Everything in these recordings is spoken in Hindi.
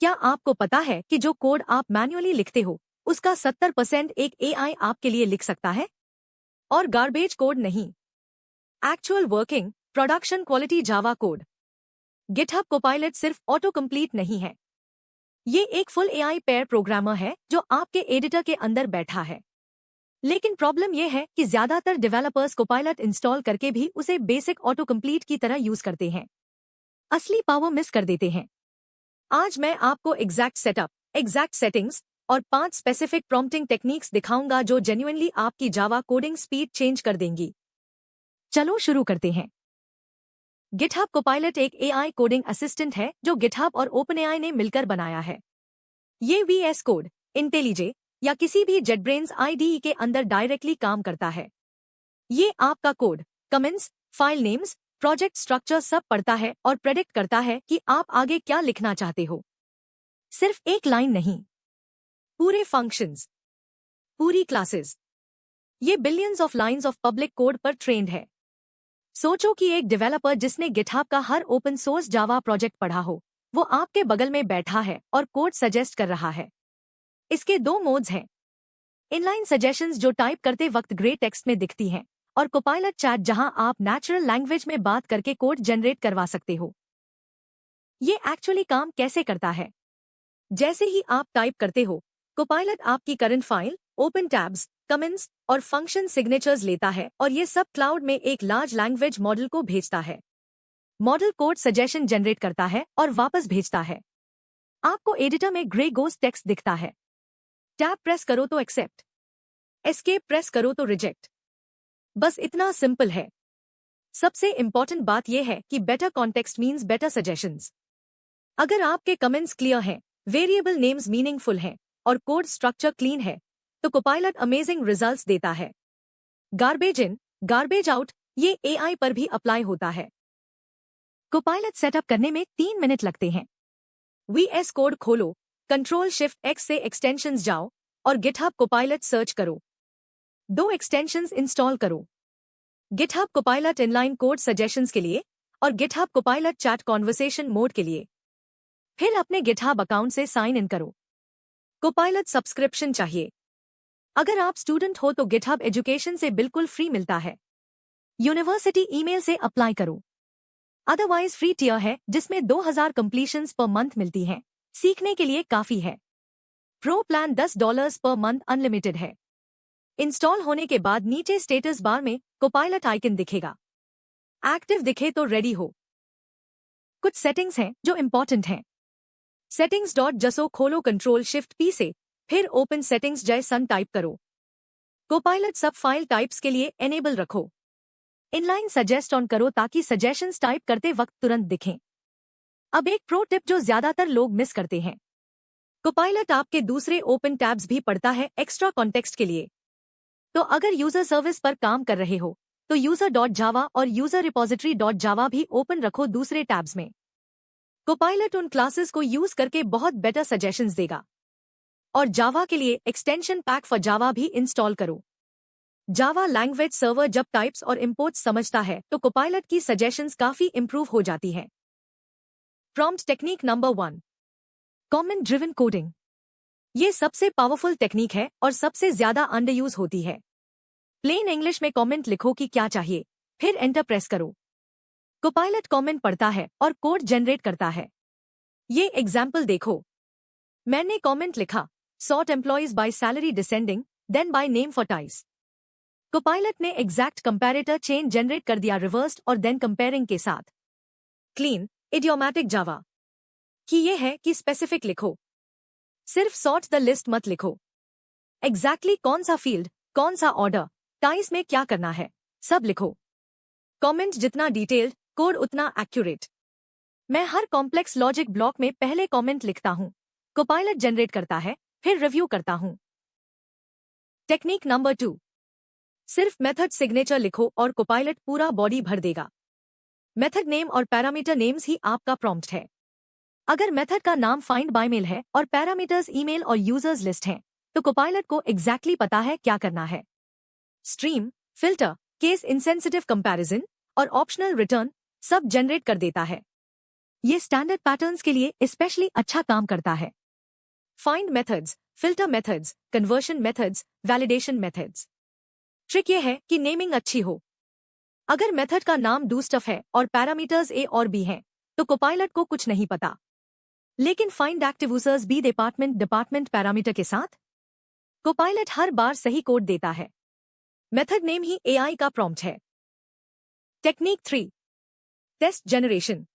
क्या आपको पता है कि जो कोड आप मैन्युअली लिखते हो उसका 70% एक एआई आपके लिए लिख सकता है? और गार्बेज कोड नहीं, actual working production quality Java code. GitHub Copilot सिर्फ ऑटो कंप्लीट नहीं है, ये एक फुल एआई पेयर प्रोग्रामर है जो आपके एडिटर के अंदर बैठा है। लेकिन प्रॉब्लम यह है कि ज्यादातर डेवलपर्स कोपायलट इंस्टॉल करके भी उसे बेसिक ऑटो कंप्लीट की तरह यूज करते हैं, असली पावर मिस कर देते हैं। आज मैं आपको एग्जैक्ट सेटअप, एग्जैक्ट सेटिंग्स और 5 स्पेसिफिक प्रॉम्प्टिंग टेक्निक्स दिखाऊंगा जो जेन्युइनली आपकी जावा कोडिंग स्पीड चेंज कर देंगी। चलो शुरू करते हैं। गिटहब कोपायलट एक एआई कोडिंग असिस्टेंट है जो गिटहब और ओपनएआई ने मिलकर बनाया है। ये वीएस कोड, इंटेलिजे या किसी भी जेटब्रेन्स आईडीई के अंदर डायरेक्टली काम करता है। ये आपका code, comments, file names, project structure सब पढ़ता है और प्रेडिक्ट करता है कि आप आगे क्या लिखना चाहते हो। सिर्फ एक लाइन नहीं, पूरे फंक्शंस, पूरी क्लासेस। ये billions of lines of public code पर ट्रेंड है। सोचो कि एक डेवलपर जिसने गिटहब का हर ओपन सोर्स जावा प्रोजेक्ट पढ़ा हो, वो आपके बगल में बैठा है और कोड सजेस्ट कर रहा है। इसके 2 मोड्स हैं, इनलाइन सजेशंस जो टाइप करते वक्त ग्रे टेक्स्ट में दिखती हैं, और कोपायलट चैट जहां आप नेचुरल लैंग्वेज में बात करके कोड जनरेट करवा सकते हो। ये एक्चुअली काम कैसे करता है? जैसे ही आप टाइप करते हो, कोपायलट आपकी current file, open tabs, comments और फंक्शन सिग्नेचर्स लेता है और ये सब क्लाउड में एक लार्ज लैंग्वेज मॉडल को भेजता है। मॉडल कोड सजेशन जनरेट करता है और वापस भेजता है। आपको एडिटर में ग्रे गोस टेक्स्ट दिखता है। टैब प्रेस करो तो एक्सेप्ट, एस्केप प्रेस करो तो रिजेक्ट। बस इतना सिंपल है। सबसे इंपॉर्टेंट बात यह है कि better context means better suggestions. अगर आपके कमेंट्स क्लियर हैं, वेरिएबल नेम्स मीनिंगफुल हैं और कोड स्ट्रक्चर क्लीन है, तो कोपायलट अमेजिंग रिजल्ट्स देता है। गार्बेज इन, गार्बेज आउट, ये एआई पर भी अप्लाई होता है। कोपायलट सेटअप करने में 3 मिनट लगते हैं। वीएस कोड खोलो, Ctrl+Shift+X से एक्सटेंशंस जाओ और गिटहब कोपायलट सर्च करो। 2 एक्सटेंशंस इंस्टॉल करो, GitHub Copilot inline code suggestions के लिए और GitHub Copilot chat conversation mode के लिए। फिर अपने गिटहब अकाउंट से साइन इन करो। कोपायलट सब्सक्रिप्शन चाहिए? अगर आप स्टूडेंट हो तो गिटहब एजुकेशन से बिल्कुल फ्री मिलता है। यूनिवर्सिटी ईमेल से अप्लाई करो। अदरवाइज फ्री टियर है जिसमें 2000 कंप्लीशंस पर मंथ मिलती हैं। सीखने के लिए काफी है। Pro plan $10 per month unlimited है। इंस्टॉल होने के बाद नीचे स्टेटस बार में कोपायलट आइकन दिखेगा। एक्टिव दिखे तो रेडी हो। कुछ सेटिंग्स हैं जो इंपॉर्टेंट हैं। settings.jso खोलो, Ctrl+Shift+P से, फिर ओपन सेटिंग्स JSON टाइप करो। कोपायलट सब फाइल टाइप्स के लिए एनेबल रखो। इनलाइन सजेस्ट ऑन करो ताकि सजेशंस टाइप करते वक्त तुरंत दिखें। अब एक प्रो टिप जो ज्यादातर लोग मिस करते हैं, कोपायलट आपके दूसरे ओपन टैब्स भी पढ़ता है एक्स्ट्रा कॉन्टेक्स्ट के लिए। तो अगर यूजर सर्विस पर काम कर रहे हो तो user.java और यूजर रिपोजिटरी.java भी ओपन रखो दूसरे टैब्स में। कोपायलट उन क्लासेस को यूज करके बहुत बेटर सजेशंस देगा। और जावा के लिए एक्सटेंशन पैक फॉर जावा भी इंस्टॉल करो। जावा लैंग्वेज सर्वर जब टाइप्स और इंपोर्ट्स समझता है तो कोपायलट की सजेशंस काफी इंप्रूव हो जाती है। Prompt technique number 1, comment driven coding. ये सबसे पावरफुल टेक्निक है और सबसे ज्यादा अंडरयूज होती है। प्लेन इंग्लिश में कमेंट लिखो कि क्या चाहिए, फिर एंटर प्रेस करो। कोपायलट कमेंट पढ़ता है और कोड जनरेट करता है। ये एग्जाम्पल देखो। मैंने कमेंट लिखा, sort employees by salary descending, then by name for ties. Copilot ने एग्जैक्ट कंपैरेटर चेन जनरेट कर दिया रिवर्स्ड और देन कंपेयरिंग के साथ। क्लीन, इडियोमैटिक जावा की ये है कि स्पेसिफिक लिखो, सिर्फ सॉर्ट द लिस्ट मत लिखो। एग्जैक्टली कौन सा फील्ड, कौन सा ऑर्डर, टाइस में क्या करना है, सब लिखो। कमेंट जितना डिटेल्ड, कोड उतना एक्यूरेट। मैं हर कॉम्प्लेक्स लॉजिक ब्लॉक में पहले कमेंट लिखता हूं, कोपायलट जनरेट करता है, फिर रिव्यू करता हूं। टेक्निक नंबर 2, सिर्फ मेथड सिग्नेचर लिखो और कोपायलट पूरा बॉडी भर देगा। मेथड नेम और पैरामीटर नेम्स ही आपका प्रॉम्प्ट है। अगर मेथड का नाम फाइंड बाय मेल है और पैरामीटर्स ईमेल और यूजर्स लिस्ट हैं, तो कोपायलट को एग्जैक्टली पता है क्या करना है। Stream, filter, case insensitive comparison और ऑप्शनल रिटर्न सब जनरेट कर देता है। ये स्टैंडर्ड पैटर्न्स के लिए स्पेशली अच्छा काम करता है। Find methods, filter methods, conversion methods, validation methods. Trick ये है कि नेमिंग अच्छी हो। अगर मेथड का नाम डू स्टफ है और पैरामीटर्स ए और बी हैं, तो कोपायलट को कुछ नहीं पता। लेकिन find active users by department parameter के साथ कोपायलट हर बार सही कोड देता है। मेथड नेम ही एआई का प्रॉम्प्ट है। Technique 3, test generation.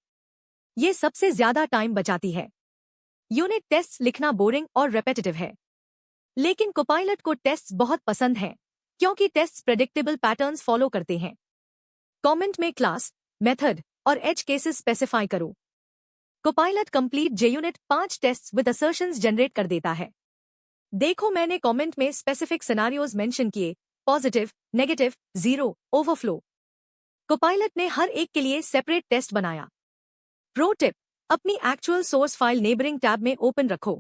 ये सबसे ज्यादा टाइम बचाती है। यूनिट टेस्ट्स लिखना बोरिंग और रेपेटिटिव है, लेकिन कोपायलट को टेस्ट्स बहुत पसंद हैं क्योंकि टेस्ट्स प्रेडिक्टेबल पैटर्न्स फॉलो करते हैं। कमेंट में क्लास, मेथड और एज केसेस स्पेसिफाई करो। Copilot complete JUnit 5 tests with assertions generate कर देता है। देखो, मैंने कमेंट में स्पेसिफिक सिनारियोज मेंशन किए, positive, negative, zero, overflow. Copilot ने हर एक के लिए सेपरेट टेस्ट बनाया। प्रो टिप, अपनी actual source file neighbouring tab में ओपन रखो।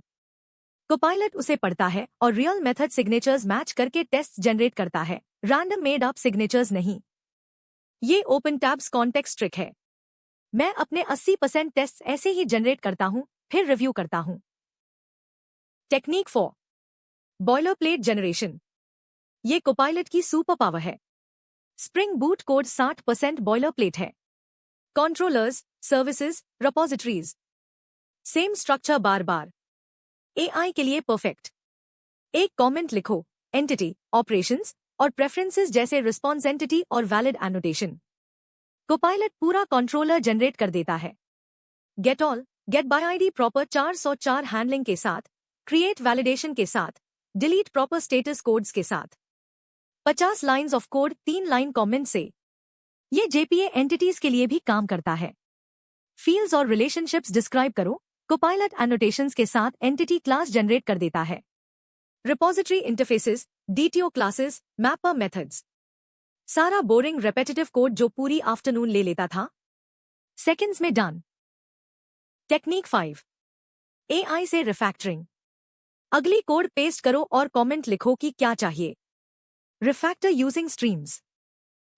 कोपायलट उसे पढ़ता है और रियल मेथड सिग्नेचर्स मैच करके टेस्ट जनरेट करता है, रैंडम मेड अप सिग्नेचर्स नहीं। ये ओपन टैब्स कॉन्टेक्स्ट ट्रिक है। मैं अपने 80% टेस्ट ऐसे ही जनरेट करता हूं, फिर रिव्यू करता हूं। Technique 4, boiler plate generation. ये कोपायलट की सुपर पावर है। Spring Boot code 60% boiler plate है। Controllers, services, repositories, same structure बार बार। एआई के लिए परफेक्ट। एक कमेंट लिखो, एंटिटी, ऑपरेशंस और प्रेफरेंसेस जैसे रिस्पॉन्स एंटिटी और वैलिड एनोटेशन। कोपायलट पूरा कंट्रोलर जनरेट कर देता है। Get all, get by ID proper 404 handling के साथ, क्रिएट वैलिडेशन के साथ, डिलीट प्रॉपर स्टेटस कोड्स के साथ। 50 lines of code 3 line comment से। ये जेपीए एंटिटीज के लिए भी काम करता है। फील्ड्स और रिलेशनशिप्स डिस्क्राइब करो। कोपायलट एनोटेशंस के साथ एंटिटी क्लास जनरेट कर देता है। Repository interfaces, DTO classes, mapper methods. सारा बोरिंग रेपेटिटिव कोड जो पूरी आफ्टरनून ले लेता था, सेकंड्स में डन। टेक्निक 5, एआई से रिफैक्टरिंग। अगली कोड पेस्ट करो और कमेंट लिखो कि क्या चाहिए। Refactor using streams.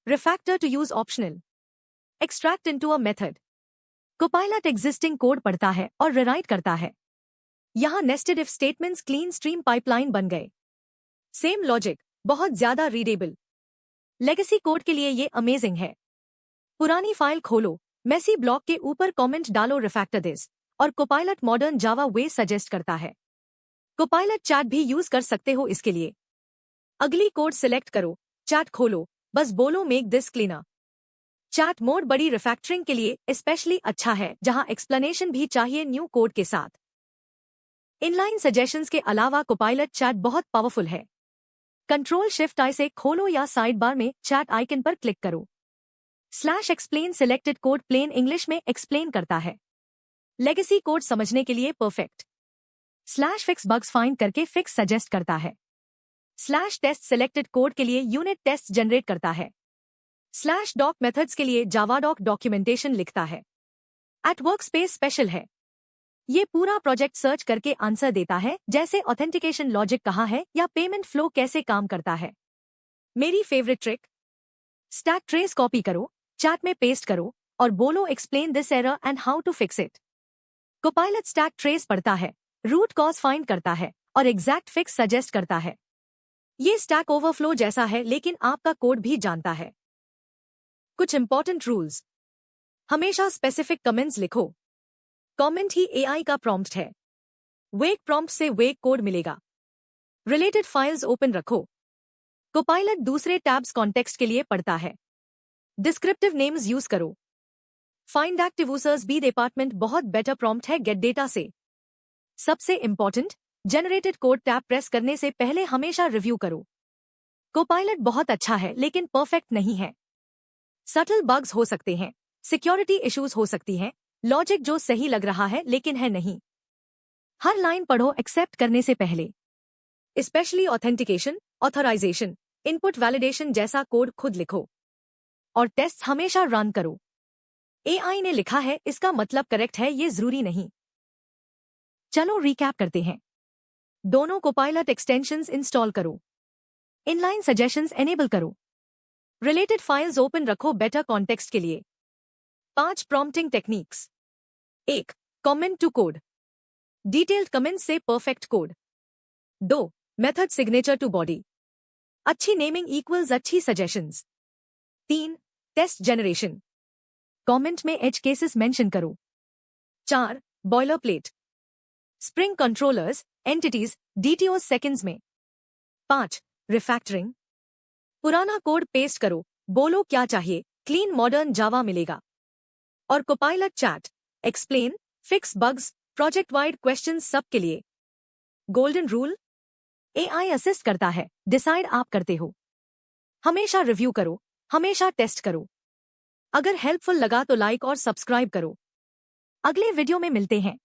Refactor to use optional. Extract into a method. Copilot existing code पढ़ता है और रिराइट करता है। यहां nested if statements clean stream pipeline बन गए। सेम लॉजिक, बहुत ज्यादा रीडेबल। लेगेसी कोड के लिए ये अमेजिंग है। पुरानी फाइल खोलो, मेसी ब्लॉक के ऊपर कमेंट डालो रिफैक्टर दिस, और कोपायलट मॉडर्न जावा वे सजेस्ट करता है। कोपायलट चैट भी यूज कर सकते हो इसके लिए। अगली कोड सिलेक्ट करो, चैट खोलो, बस बोलो make this cleaner. Chat mode बड़ी रिफैक्टरिंग के लिए स्पेशली अच्छा है, जहां एक्सप्लेनेशन भी चाहिए न्यू कोड के साथ। इनलाइन सजेशंस के अलावा कोपायलट चैट बहुत पावरफुल है। कंट्रोल शिफ्ट आई से खोलो या साइड बार में चैट आइकन पर क्लिक करो। /explain selected code plain English में एक्सप्लेन करता है। लेगेसी कोड समझने के लिए परफेक्ट। /fix बग्स फाइंड करके फिक्स सजेस्ट करता है। /test सिलेक्टेड कोड के लिए यूनिट टेस्ट जनरेट करता है। /doc मेथड्स के लिए जावाडॉक डॉक्यूमेंटेशन लिखता है। एट वर्क स्पेस स्पेशल है। ये पूरा प्रोजेक्ट सर्च करके आंसर देता है, जैसे ऑथेंटिकेशन लॉजिक कहाँ है या पेमेंट फ्लो कैसे काम करता है। मेरी favourite trick, stack trace copy करो, चैट में पेस्ट करो और बोलो explain this error and how to fix it. Copilot stack trace पढ़ता है, रूट कॉज फाइंड करता है और एग्जैक्ट फिक्स सजेस्ट करता है। ये स्टैक ओवरफ्लो जैसा है, लेकिन आपका कोड भी जानता है। कुछ इंपॉर्टेंट रूल्स, हमेशा स्पेसिफिक कमेंट्स लिखो। कमेंट ही एआई का प्रॉम्प्ट है। वेक प्रॉम्प्ट से वेक कोड मिलेगा। रिलेटेड फाइल्स ओपन रखो। कोपायलट दूसरे टैब्स कॉन्टेक्स्ट के लिए पढ़ता है। डिस्क्रिप्टिव नेम्स यूज करो। Find active users by department बहुत बेटर प्रॉम्प्ट है गेट डेटा से। सबसे important, generated code tab press करने से पहले हमेशा रिव्यू करो। कोपायलट बहुत अच्छा है लेकिन परफेक्ट नहीं है। सटल बग्स हो सकते हैं, सिक्योरिटी इश्यूज हो सकती हैं, लॉजिक जो सही लग रहा है लेकिन है नहीं। हर लाइन पढ़ो एक्सेप्ट करने से पहले। Specially authentication, authorization, input validation जैसा कोड खुद लिखो और टेस्ट हमेशा रन करो। एआई ने लिखा है इसका मतलब करेक्ट है, ये जरूरी नहीं। चलो रिकैप करते हैं। दोनों कोपायलट एक्सटेंशंस इंस्टॉल करो। इनलाइन सजेशंस एनेबल करो। रिलेटेड फाइल्स ओपन रखो बेटर कॉन्टेक्स्ट के लिए। 5 prompting techniques. 1. Comment to code, detailed comment से perfect code. 2. Method signature to body, अच्छी नेमिंग इक्वल्स अच्छी सजेशंस। 3. टेस्ट जनरेशन, कमेंट में एज केसेस मेंशन करो। 4. Boiler plate, spring controllers, entities, DTO seconds में। 5. रिफैक्टरिंग, पुराना कोड पेस्ट करो, बोलो क्या चाहिए, क्लीन मॉडर्न जावा मिलेगा। और Copilot chat, explain, fix bugs, project wide question सब के लिए। गोल्डन रूल, एआई असिस्ट करता है, डिसाइड आप करते हो। हमेशा रिव्यू करो, हमेशा टेस्ट करो। अगर हेल्पफुल लगा तो लाइक और सब्सक्राइब करो। अगले वीडियो में मिलते हैं।